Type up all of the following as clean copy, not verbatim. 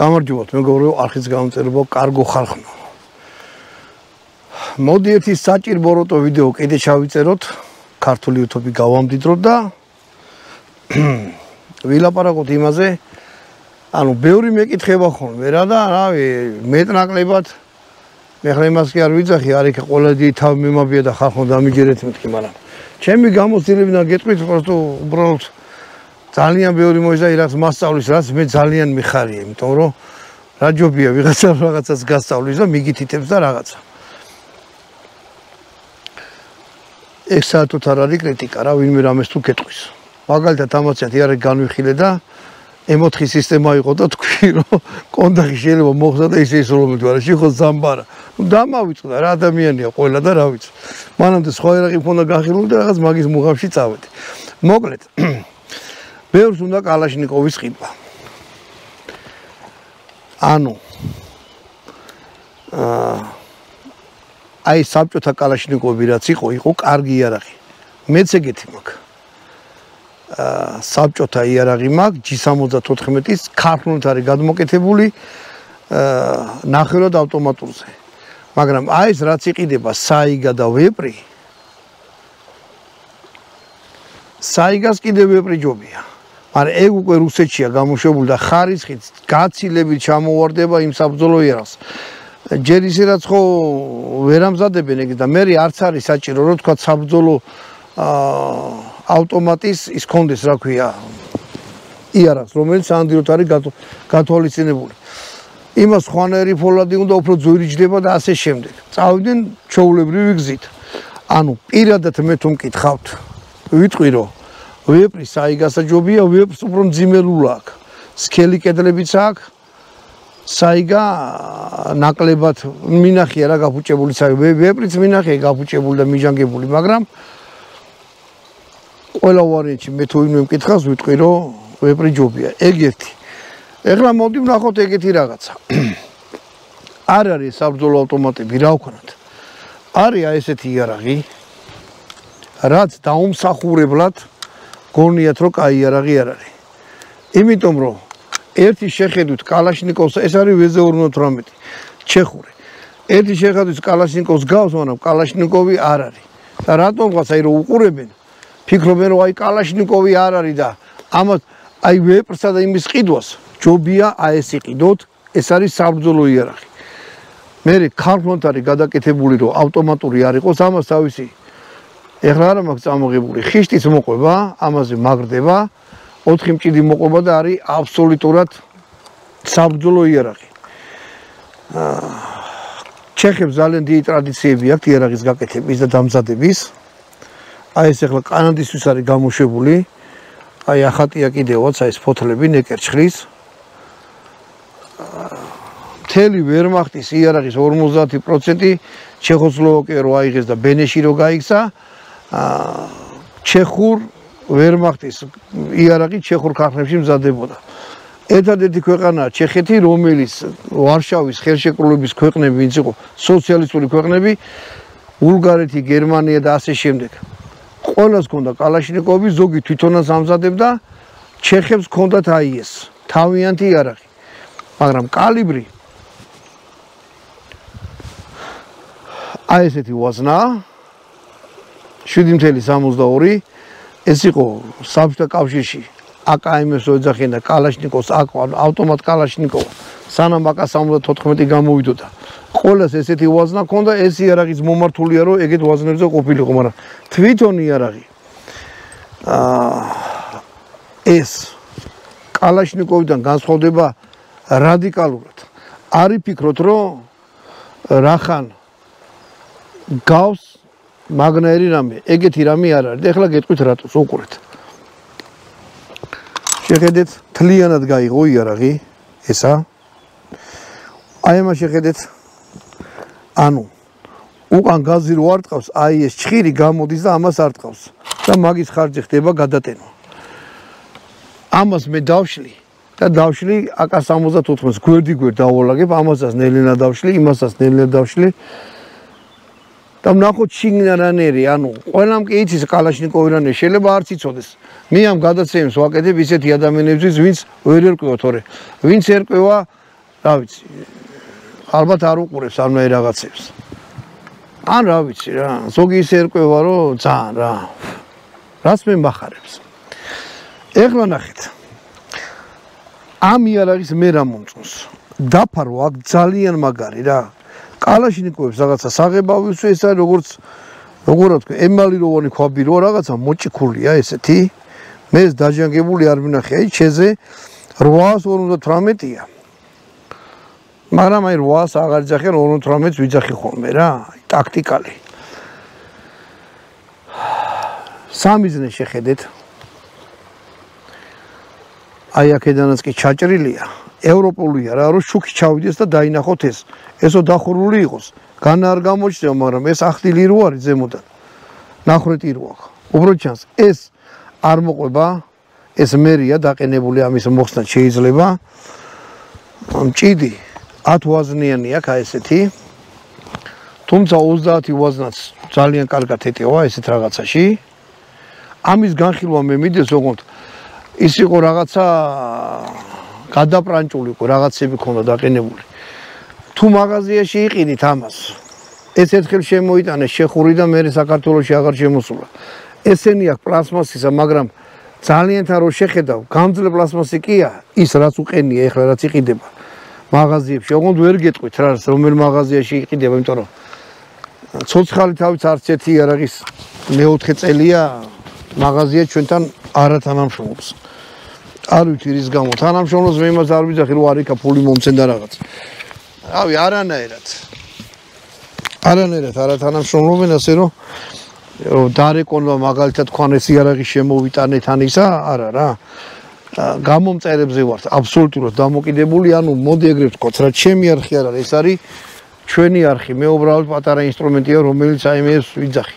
გამარჯობათ, მეგობრებო, არხის გამომწერებო, კარგო ხალხო. მოდი ერთი საჭირო როტო ვიდეო კიდე ჩავიწეროთ, ქართული YouTube-ი გავამდიდროთ და ვილაპარაკოთ იმაზე, ანუ ბევრი მეკითხება ხოლმე რა და რავი, მეტნაკლებად მე ხა იმას კი არ ვიძახი, არ იქ ყველა დიდი თავი მიმაბია და ხალხო დამიჯერეთ მეთქი, მაგრამ ჩემი გამოცდილებიდან გეტყვით, просто უბრალოდ ძალიან ბევრი მოიძა რაც მასწავლის, რაც მე ძალიან მიხარია, იმიტომ რომ რა ჯობია ვიღაცას გასწავლის და მიგითითებს და რაღაცა. ეს საერთოდ არ არის კრიტიკა, რა ვინმე რამეს თუ გეტყვის. მაგალითად ამაცეთ იარე განვიხილე და M4 სისტემა იყო და თქვი რომ კონდახი შეიძლება მოხდა და ისე ისროლობდი, არა შეხო ზამბარა. დამავიწყდა რა ადამიანია ყველა და რა ვიცი. მანამდე სხვა ერაყი მქონდა განხილული და რაღაც მაგის მუღამში წავედი. მოკლედ ბევრს უნდა კალაშნიკოვის ყიდვა. ანუ აი საბჭოთა კალაშნიკოვი რაც იყო კარგი იარაღი. მეც ეგეთი მაქვს. საბჭოთა იარაღი მაქვს G74-ის ქართულად არის გადმოკეთებული ნახევრად ავტომატურზე. მაგრამ აი ეს რაც იყიდება საიგა და ვეპრი საიგას კიდე ვეპრი ჯობია. მაგრამ ეგ უკვე რუსეთშია გამოშვებული და ხარისხით გაცილებით ჩამოვარდება იმ საბრძოლო იარაღს. ჯერ ისე რაც ხო ვერ ამზადებენ ეგ და მე არც არის საჭირო რომ თქვა საბრძოლო ავტომატის ის კონდეს რა ქვია იარაღს რომელიც ანდიროთ არის გათვალისწინებული. იმას ხვანერი ფოლადი უნდა უფრო ძვირიჯდება და ასე შემდეგ. წავიდნენ ჩაულებრივი გზით. ანუ პირადად მე თუ მკითხავთ ვიტყვი რომ ვეპრი საიგასა ჯობია, ვეპრს უფრო მძიმელულა აქვს. სქელი კედლებიც აქვს. საიგა ნაკლებად მინახია რა გაფუჭებული საიგა. ვეპრიც მინახია გაფუჭებული და მიჟანგებული, მაგრამ ყველა ვარიანტში მე თუ ვინმე მკითხავს ვიტყვი რომ ვეპრი ჯობია. ეგ ერთი. ეხლა მოდი ვნახოთ ეგეთი რაღაცა. არ არის საბრძოლო ავტომატები, რა ვქონათ. არის ესეთი იარაღი, რაც დაუმსახურებლად გონიათ რომ კაი იარაღი არ არის. იმიტომ რომ ერთი შეხედვით კალაშნიკოვს ეს არის VZ-48 ჩეხური. ერთი შეხედვით კალაშნიკოვს გავს, მაგრამ კალაშნიკოვი არ არის. და რატომღაც აი რომ უყურებენ, ფიქრობენ რომ აი კალაშნიკოვი არ არის და ამას აი ვეპრსა და იმის ყიდვას ჯობია აი ეს იყიდოთ, ეს არის საბრძოლო იარაღი. მე ქართულად არის გადაკეთებული რომ ავტომატური არ იყოს, ამას თავისი ეხლა არა მაქვს წამოღებული ხიშტის მოყვება, ამაზე მაგრდება, 4 მჭიდი მოყვება და არის აბსოლუტურად საბრძოლო იარაღი. ჩეხებს ძალიან დიდი ტრადიციები აქვთ იარაღის გაკეთების და დამზადების. აი ეს ეხლა კანადისთვის არის გამოშვებული. აი ახატია კიდევაც აი ეს ფოთლები ნეკერჩხლის. მთელი ვერმახტის იარაღის 50% ჩეხოსლოვაკია რო აიღეს და ბენეში რო გაიქცა. ჩეხურ ვერმახტის იარაღი ჩეხურ ქარხნებში მზადებოდა. ერთადერთი ქვეყანაა ჩეხეთი, რომელიც ვარშავის ხელშეკრულების ქვეყნები, ვინც იყო სოციალისტური ქვეყნები, ბულგარეთი, გერმანია და ასე შემდეგ. ყველას ჰქონდა კალაშნიკოვი, ზოგი თვითონაც ამზადებდა, ჩეხებს ჰქონდათ აი ეს თავიანთი იარაღი. მაგრამ კალიბრი აი ესეთი ვაზნაა 7.62 ეს იყო საბჭოთა კავშირში აკმ-ს ოძახიან და კალაშნიკოვს ავტომატ კალაშნიკოვ სანამ AK-74 გამოვიდოდა. ყველას ესეთი ვაზნა ჰქონდა, ეს იარაღიც მომართულია რომ ეგეთ ვაზნებზე ყოფილიყო, მაგრამ თვითონ იარაღი ეს კალაშნიკოვიდან განსხვავდება რადიკალურად. არ იფიქროთ რომ რახან გავს მაგნაერი რამე, ეგეთი რამე არ არის. ეხლა გეტყვით რატოს უყურეთ. შეხედეთ, თლიანად გაიღო იარაღი, ესა. აი ამას შეხედეთ. ანუ უკან გაზი რო არ ტყავს, აი ეს ჩხირი გამოდის და ამას არ ტყავს. და მაგის ხარჯი ხდება გადატენვა. ამას მე დავშლი და დავშლი AK-74-ს გვერდ დავალაგებ, ამასაც ნელ-ნელა დავშლი, იმასაც ნელ-ნელა დავშლი. და ვნახოთ შიგნარანერი, ანუ ყველამ კი იცის კალაშნიკოვი რანე შეიძლება არც იცოდეს. მე ამ გადაცემს ვაკეთებ ისეთი ადამიანებისთვის, ვინც ვერ ერკვევა თორე. ვინც ერკვევა, რა ვიცი. ალბათ არ უყურებს ამნაირ რაღაცებს. ან რა ვიცი რა, ზოგი ისე ერკვევა რომ ძალიან რა. რაც მე მახარებს. ეხლა ნახეთ. ამ იარაღის მე რა მომწონს. დაფარო აქ ძალიან მაგარი რა. კალაშნიკოვებს რაღაცა საღებავი ეს არის როგორ თქვა ემალიროვანი ქვაბი რო რაღაცა მოჭიქულია ესეთი. მე ეს დაჟანგებული არ მინახე, აი ჩეზე 858-ია. მაგრამ აი 800 აღარ იძახე 58-ს ვიძახი ხოლმე რა, ტაქტიკალი. სამიზნე შეხედეთ. აი აქედანაც კი ჩაჭრილია. ევროპულია რა, რომ შუქი ჩავიდეს და დაინახოთ ეს. ესო დახურული იყოს. განა არ გამოჩნდება, მაგრამ ეს ახდილი რო არის ზემოდან. ნახრეთი რო აქვს. უბრალოდ ჩანს ეს არ მოყვება, ეს მერია დაყენებული ამის მოხსნა შეიძლება. მჭიდი 10 ვაზნიანი აქვს აი ესეთი. თუმცა 30 ვაზნაც ძალიან კარგად ეტევა ესეთ რაღაცაში. ამის განხილვა მე მიდეს ოღონდ ის იყო რაღაცა გადაპრანჭული იყო რაღაცები ქონდა დაყენებული. თუ მაღაზიაში იყიდით ამას, ეს ერთხელ შემოიტანეს შეხური და მე საქართველოში აღარ შემოსულა. ესენი აქვს პლასმასისა, მაგრამ ძალიან თან რო შეხედავ, გამძლე პლასმასი კია, ის რაც უყენია ეხლა რაც იყიდება მაღაზიებში. ოღონდ ვერ გეტყვით რა, რომელ მაღაზიაში იყიდება, იმიტომ რომ ცოცხალი თავით არც ერთი იარაღის მეოთხე წელია მაღაზია ჩვენთან არათანამშრომლობს. არ ვიცი რის გამო თანამშრომლობს, მე იმას არ ვიძახი რომ არიქა ფული მომცენდა რაღაც. რავი, არანაირად არათანამშრომლობენ, ასე რომ დარეკონვა მაგალითად თქვან ეს იარაღი შემოვიტანეთ ან ისა, არა რა. გამომწერებზე ვართ აბსოლუტურად დამოკიდებული, ანუ მოდი ეგრეთ ვთქვათ, რა ჩემი არხი არ არის, ეს არის ჩვენი არხი, მე უბრალოდ პატარა ინსტრუმენტია, რომელიც აი მე ვიძახი.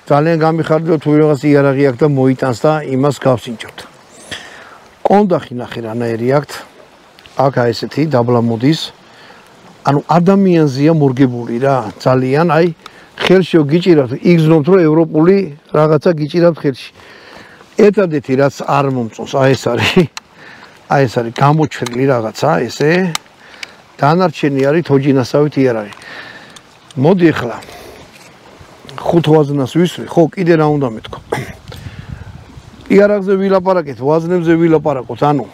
ძალიან გამიხარდა თუ რაღაც იარაღი აქვს და მოიტანს და იმას გავსინჯოთ. კონდახი ნახე რანაირი აქვს. აქ აი ესეთი დაბლა მოდის. ანუ ადამიანზეა მორგებული რა, ძალიან აი ხელშიო გიჭირავთ, იგზნობთ რომ ევროპული რაღაცა გიჭირავთ ხელში. ერთადერთი რაც არ მომწონს, აი ეს არის გამოჩრილი რაღაცა, ესე. დანარჩენი არის თოჯინასავით იარაღი. მოდი ახლა 5 ვაზნას ვისვრი, ხო, კიდე რა უნდა მეთქვა. იარაღზე ვილაპარაკეთ, ვაზნებზე ვილაპარაკოთ, ანუ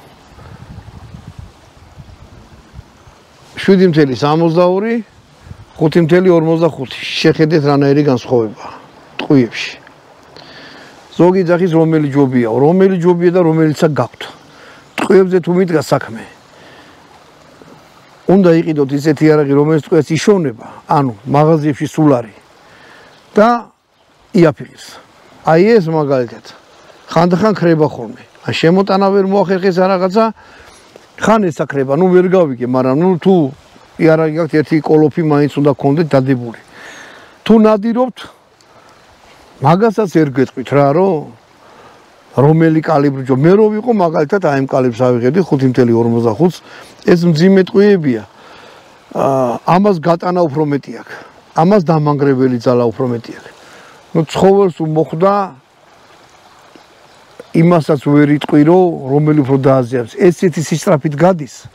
7.62, 5.45. შეხედეთ რანაირი განსხვავება ტყუიებში. ზოგი ძახის რომელი ჯობია და რომელიცა გაქვთ. ტყუებზე თუ მიდგა საქმე. უნდა იყიდოთ ისეთი იარაღი, რომელიც ტყუებს იშოვნება, ანუ მაღაზიებში სულ არის და იაფიღებს. აი ეს მაგალითად ხანდახან ხრება ხოლმე. ან შემოტანა ვერ მოახერხეს რაღაცა, ხან ესაკრება, ნუ ვერ გავიგე, მაგრამ ნუ თუ იარაღი გაქვთ ერთი კოლოფი მაინც უნდა გქონდეთ დადებული. თუ ნადირობთ, მაგასაც ვერ გეტყვით რა, რომელი კალიბრი ჯო. მე რო ვიყო მაგალითად აი ამ კალიბრს ავიღებდი 5.45-ს, ეს მძიმე ტყუებია. ამას გატანა უფრო მეტი აქვს. ამას დამანგრებელი ძალა უფრო მეტი აქვს. ნუ ცხოველს მოხვდა იმასაც ვერ იტყვი, რომელი უფრო დააზიანებს. ესეთი სისწრაფით გადის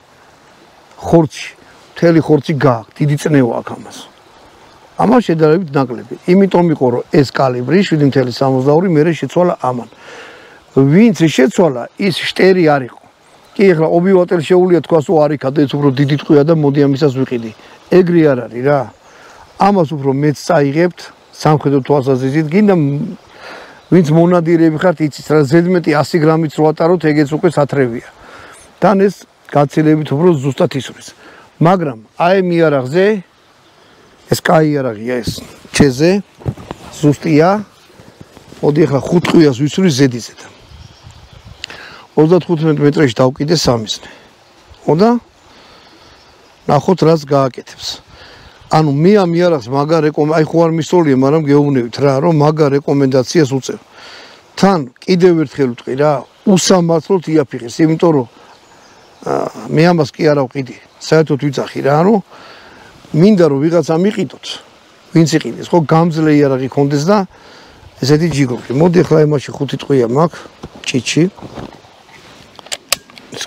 ხორცში, მთელი ხორცი გააქვს, დიდი წნევა აქვს ამას. ამას შედარებით ნაკლები. იმიტომ იყო რომ ეს კალიბრი 7.62 მერე შეცვალა ამან. ვინც შეცვალა, ის შტერი არ იყო. კი ახლა ობივატერ შეუულია თქვას, არიქა და ეს უფრო დიდი ტყუია და მოდი ამისას ვიყიდი. ეგრე არ არის რა. ამას უფრო მეც წაიღებთ სამხედრო თვალსაზრისით, გინდა ვინც მონადირეები ხართ, იცით რა, ზედმეტი 100 გრამიც რო ატაროთ, ეგეც უკვე სათრევია. თან ეს გაცილებით უფრო ზუსტად ისვრის. მაგრამ აი მიარაღზე ეს კაი იარაღია ეს ჩეზე ზუსტია. მოდი ახლა 5 ტყუიას ვისვრი ზედიზედ. 35 მეტრში დავკიდე სამიზნე. ხოდა ნახოთ რას გააკეთებს. ანუ მე ამ იარაღს მაგარ აი ხო არ მისწოლია, მაგრამ გეუბნებით რა, რომ მაგარ რეკომენდაციას უწევ. თან კიდევ ერთხელ ვიტყვი რა, უსამართლოდ იაფიღეს, იმიტომ რომ მე ამას კი არა ვყიდი. საერთოდ ვიძახი რა, რომ მინდა რომ ვიღაცა მიყიდოთ, ვინც იყიდეს, ხო გამძლე იარაღი კონდეს და ესეთი ჯიგორი. მოდი ახლა იმაში 5 ტყვია მაქვს, ჭიჭი.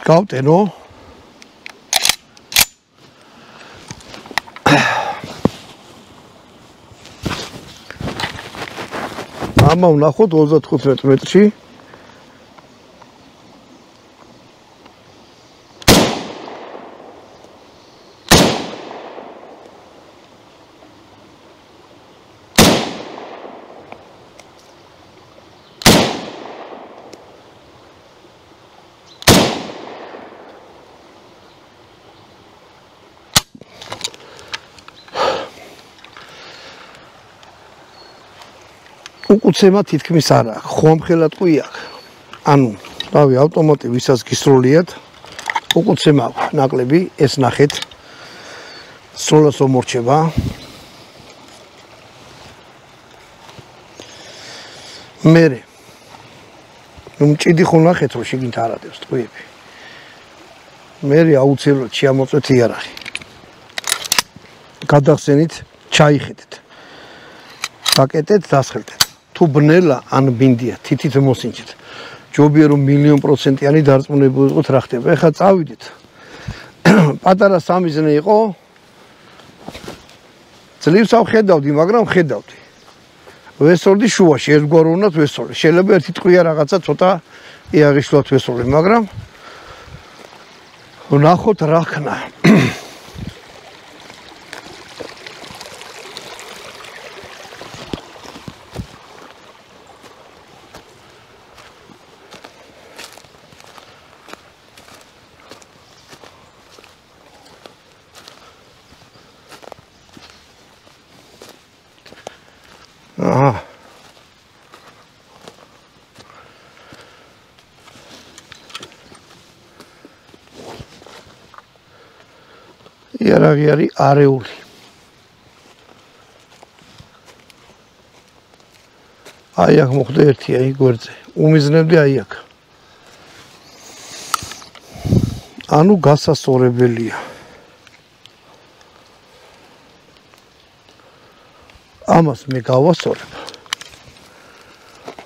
გავტენო. ამა ვნახოთ 35 მეტრში. უკუცემა თითქმის არ აქვს, ხომხელად ყი აქვს. ანუ, რავი, ავტომატი ვისაც გისროლიათ, უკუცემა აქვს ნაკლები, ეს ნახეთ. სროლას მომორჩება. მერე. მჭიდი ხო ნახეთ, რომ შიგნით არ ადევს ტყუები. მერე აუცილებლად შეამოწვეთ იარაღი. გადახსენით, ჩაიხედეთ. გაკეტეთ, დასხელდეთ. თუ ბნელა ან ბინდია, თითით მოსინჯეთ. ჯობია რომ 1,000,000%-იანი დარწმუნებული იყოთ რა ხდება. ეხლა წავიდეთ. პატარა სამიზნე იყო. ძლივს ავხედავდი, მაგრამ ხედავდი. ვესწორდი შუაში, ერთგვარ უნდათ ვესწორი. შეიძლება ერთი ტყვია რაღაცა ცოტა იაღიშლოთ ვესწორი, მაგრამ ვნახოთ რა ხნა. იარაღი არის არეული. აი აქ მოხდა ერთი, აი გვერდზე. უმიზნებდი აი აქ. ანუ გასასწორებელია. ამას მე გავასწორებ.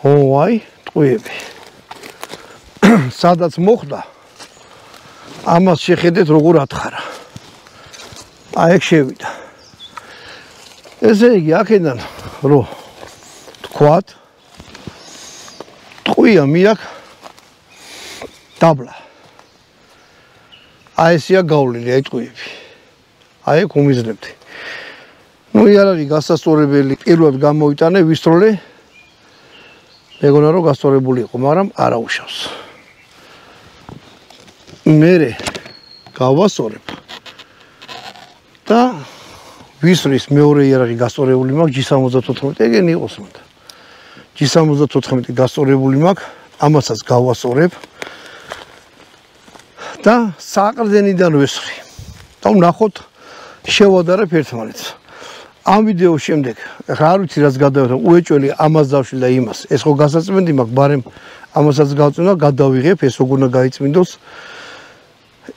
აი, ტყუები. სადაც მოხდა, ამას შეხედეთ როგორ ათხარა. აი ეგ შევიდა. ესე იგი აქედან რო თქვათ ტყვია მიაქ დაბლა. აი ესია გავლილი აი ტყვიები. აი ეგ უმიზნებდი. ნუ იარაღი გასასწორებელი პირველად გამოიტანე ვისროლე. მეგონა რომ გასწორებული იყო, მაგრამ არა უშავს. მერე გავასწორებ. და ვისრის მეორე იარაღი გასწორებული მაქვს G74, ეგენი იყოს უნდა. G74 გასწორებული მაქვს, ამასაც გავასწორებ. და საყრდენიდან ვესხრი. და ვნახოთ შევადარებ ერთმანეთს. ამ ვიდეოს შემდეგ, ახლა არ ვიცი რაც გადავიღებ, უეჭველი ამას დავშლი და იმას. ეს ხო გასაწმენდი მაქვს, ბარემ ამასაც გავწმინდა, გადავიღებ, ეს როგორ უნდა გაიწმინდოს.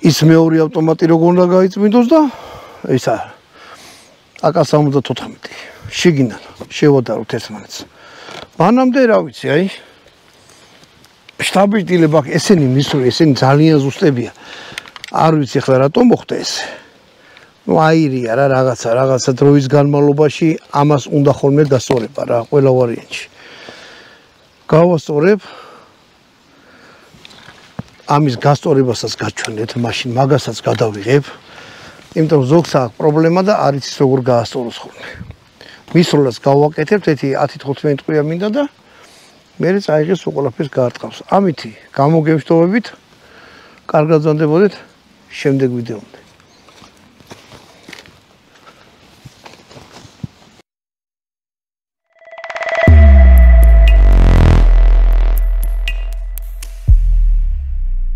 ის მეორე ავტომატი როგორ უნდა გაიწმინდოს და ისა AK-74 შიგნიდან შევადაროთ ერთმანეთს. მანამდე რა ვიცი, აი შტაბის დილება ესენი მისული, ესენი ძალიან ზუსტებია. არ ვიცი ახლა რატომ მოხდა ეს. ნუ აირია რა რაღაცა დროის განმავლობაში ამას უნდა ხოლმე დასწორება რა ყველა ვარიანტში. გავასწორებ. ამის გასწორებასაც გაჩვენეთ, მაშინ მაგასაც გადავიღებ. იმიტომ ზოგს აქვს პრობლემა და არ იცის როგორ გაასწოროს ხოლმე. მისროლას გავაკეთებთ, ერთი 10-15 ტყვია მინდა და მე წაიღეს უყოლაფერს გაარტყავს. ამითი გამოგევშთოვებით, კარგად ზანდებოდეთ შემდეგ ვიდეომდე.